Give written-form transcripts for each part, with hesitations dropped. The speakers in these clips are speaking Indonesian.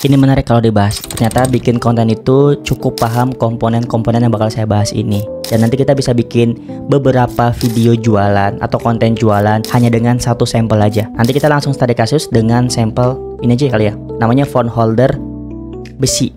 Ini menarik kalau dibahas. Ternyata bikin konten itu cukup paham komponen-komponen yang bakal saya bahas ini. Dan nanti kita bisa bikin beberapa video jualan atau konten jualan hanya dengan satu sampel aja. Nanti kita langsung study kasus dengan sampel ini aja kali ya. Namanya phone holder besi.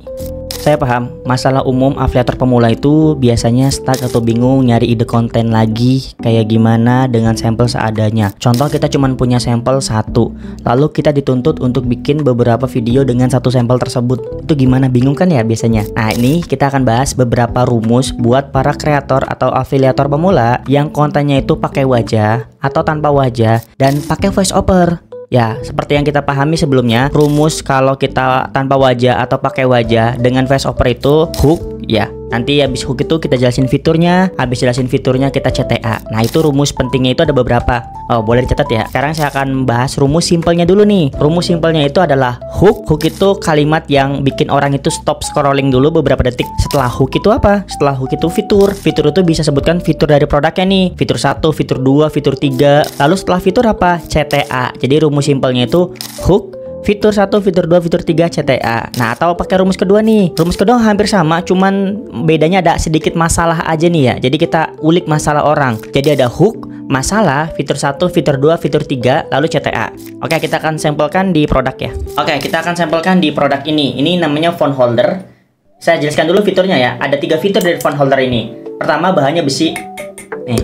Saya paham, masalah umum afiliator pemula itu biasanya stuck atau bingung nyari ide konten lagi kayak gimana dengan sampel seadanya. Contoh kita cuma punya sampel satu, lalu kita dituntut untuk bikin beberapa video dengan satu sampel tersebut. Itu gimana, bingung kan ya biasanya? Nah ini kita akan bahas beberapa rumus buat para kreator atau afiliator pemula yang kontennya itu pakai wajah atau tanpa wajah dan pakai voice over. Ya, seperti yang kita pahami sebelumnya, rumus kalau kita tanpa wajah atau pakai wajah dengan voice over itu hook, ya. Nanti habis hook itu kita jelasin fiturnya, habis jelasin fiturnya kita CTA. Nah, itu rumus pentingnya itu ada beberapa. Oh, boleh dicatat ya. Sekarang saya akan bahas rumus simpelnya dulu nih. Rumus simpelnya itu adalah hook. Hook itu kalimat yang bikin orang itu stop scrolling dulu beberapa detik. Setelah hook itu apa? Setelah hook itu fitur. Fitur itu bisa sebutkan fitur dari produknya nih. Fitur 1, fitur 2, fitur 3. Lalu setelah fitur apa? CTA. Jadi rumus simpelnya itu hook, fitur 1, fitur 2, fitur 3, CTA. Nah, atau pakai rumus kedua nih. Rumus kedua hampir sama, cuman bedanya ada sedikit masalah aja nih ya. Jadi kita ulik masalah orang. Jadi ada hook, masalah, fitur 1, fitur 2, fitur 3, lalu CTA. Oke, kita akan sampelkan di produk ya. Oke, kita akan sampelkan di produk ini. Ini namanya phone holder. Saya jelaskan dulu fiturnya ya. Ada 3 fitur dari phone holder ini. Pertama, bahannya besi. Nih.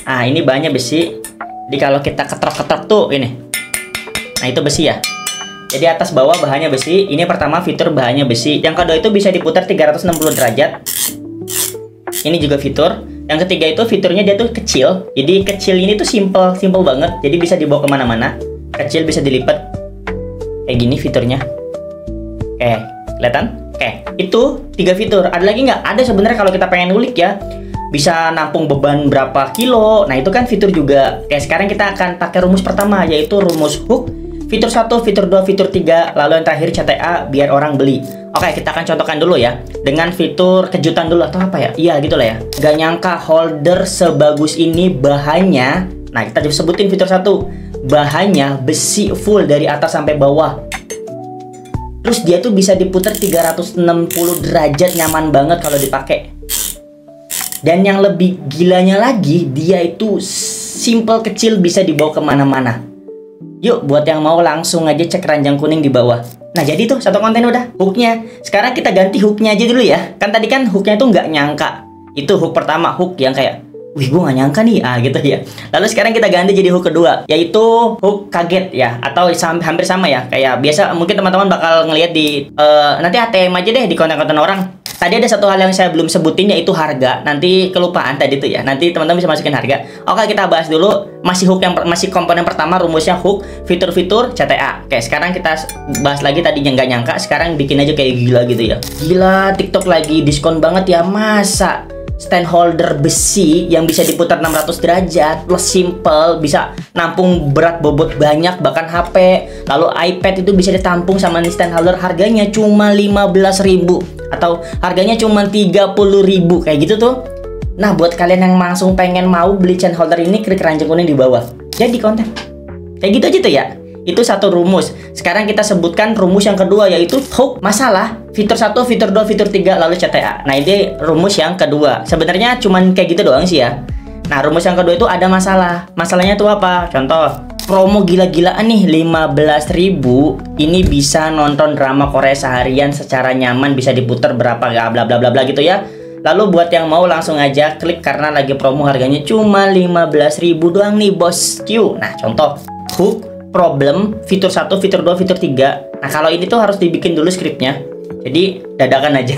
Ah, ini bahannya besi. Jadi kalau kita ketrok-ketrok tuh ini. Nah, itu besi ya. Jadi atas bawah bahannya besi. Ini pertama fitur bahannya besi. Yang kedua itu bisa diputar 360 derajat. Ini juga fitur. Yang ketiga itu fiturnya dia tuh kecil. Jadi kecil ini tuh simple banget. Jadi bisa dibawa kemana-mana. Kecil bisa dilipat. Kayak gini fiturnya. Oke, kelihatan? Oke, itu 3 fitur. Ada lagi nggak? Ada sebenarnya kalau kita pengen ngulik ya. Bisa nampung beban berapa kilo. Nah, itu kan fitur juga. Oke, sekarang kita akan pakai rumus pertama, yaitu rumus hook. Fitur 1, fitur 2, fitur 3, lalu yang terakhir CTA biar orang beli. Oke, kita akan contohkan dulu ya. Dengan fitur kejutan dulu atau apa ya? Iya, gitu lah ya. Gak nyangka holder sebagus ini bahannya. Nah, kita sebutin fitur 1. Bahannya besi full dari atas sampai bawah. Terus dia tuh bisa diputar 360 derajat, nyaman banget kalau dipakai. Dan yang lebih gilanya lagi, dia itu simple kecil, bisa dibawa kemana-mana. Yuk, buat yang mau langsung aja cek ranjang kuning di bawah. Nah, jadi tuh satu konten udah, hooknya. Sekarang kita ganti hooknya aja dulu ya. Kan tadi kan hooknya tuh nggak nyangka. Itu hook pertama, hook yang kayak, wih gue nggak nyangka nih, gitu ya. Lalu sekarang kita ganti jadi hook kedua, yaitu hook kaget ya. Atau hampir sama ya. Kayak biasa mungkin teman-teman bakal ngelihat di, nanti ATM aja deh di konten-konten orang. Tadi ada satu hal yang saya belum sebutin, yaitu harga. Nanti kelupaan tadi tuh ya. Nanti teman-teman bisa masukin harga. Oke, kita bahas dulu. Masih hook yang masih komponen pertama, rumusnya hook, fitur-fitur, CTA. Oke, sekarang kita bahas lagi tadi yang nggak nyangka. Sekarang bikin aja kayak gila gitu ya. Gila, TikTok lagi diskon banget ya. Masa stand holder besi yang bisa diputar 600 derajat plus simple, bisa nampung berat bobot banyak, bahkan HP, lalu iPad itu bisa ditampung sama nih stand holder. Harganya cuma 15.000 atau harganya cuma 30.000 kayak gitu tuh. Nah, buat kalian yang langsung pengen mau beli stand holder ini, klik ranjang kuning di bawah. Jadi konten kayak gitu aja tuh ya. Itu satu rumus. Sekarang kita sebutkan rumus yang kedua, yaitu hook, masalah, fitur 1, fitur 2, fitur 3, lalu CTA. Nah, ini rumus yang kedua. Sebenarnya cuman kayak gitu doang sih ya. Nah, rumus yang kedua itu ada masalah. Masalahnya tuh apa? Contoh, promo gila-gilaan nih, 15.000. Ini bisa nonton drama Korea seharian secara nyaman, bisa diputar berapa gak bla bla bla bla gitu ya. Lalu buat yang mau langsung aja klik karena lagi promo, harganya cuma 15.000 doang nih, bosku. Nah, contoh hook, problem, fitur 1, fitur 2, fitur 3. Nah, kalau ini tuh harus dibikin dulu skripnya. Jadi dadakan aja.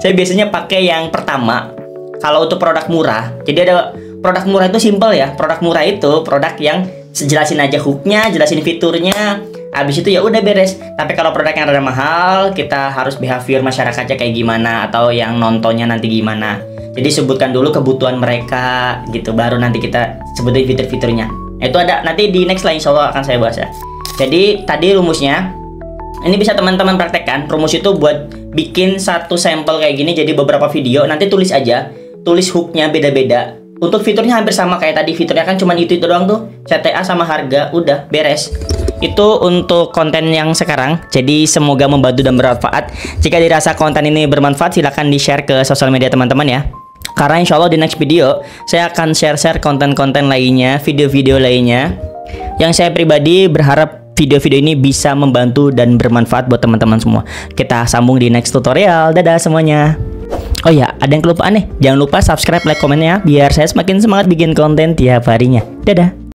Saya biasanya pakai yang pertama. Kalau untuk produk murah, jadi ada produk murah itu simple ya. Produk murah itu produk yang jelasin aja hooknya, jelasin fiturnya. Habis itu ya udah beres. Tapi kalau produk yang rada mahal, kita harus behavior masyarakatnya kayak gimana, atau yang nontonnya nanti gimana. Jadi sebutkan dulu kebutuhan mereka gitu, baru nanti kita sebutin fitur-fiturnya. Itu ada nanti di next line, insya Allah akan saya bahas ya. Jadi tadi rumusnya, ini bisa teman-teman praktekkan. Rumus itu buat bikin satu sampel kayak gini jadi beberapa video. Nanti tulis aja, tulis hooknya beda-beda. Untuk fiturnya hampir sama kayak tadi. Fiturnya kan cuma itu doang tuh, CTA sama harga, udah beres. itu untuk konten yang sekarang. Jadi semoga membantu dan bermanfaat. Jika dirasa konten ini bermanfaat, silahkan di-share ke sosial media teman-teman ya. Karena insya Allah di next video saya akan share konten-konten lainnya, video-video lainnya yang saya pribadi berharap video-video ini bisa membantu dan bermanfaat buat teman-teman semua. Kita sambung di next tutorial. Dadah semuanya. Oh ya, ada yang kelupaan nih. Jangan lupa subscribe, like, komennya biar saya semakin semangat bikin konten tiap harinya. Dadah.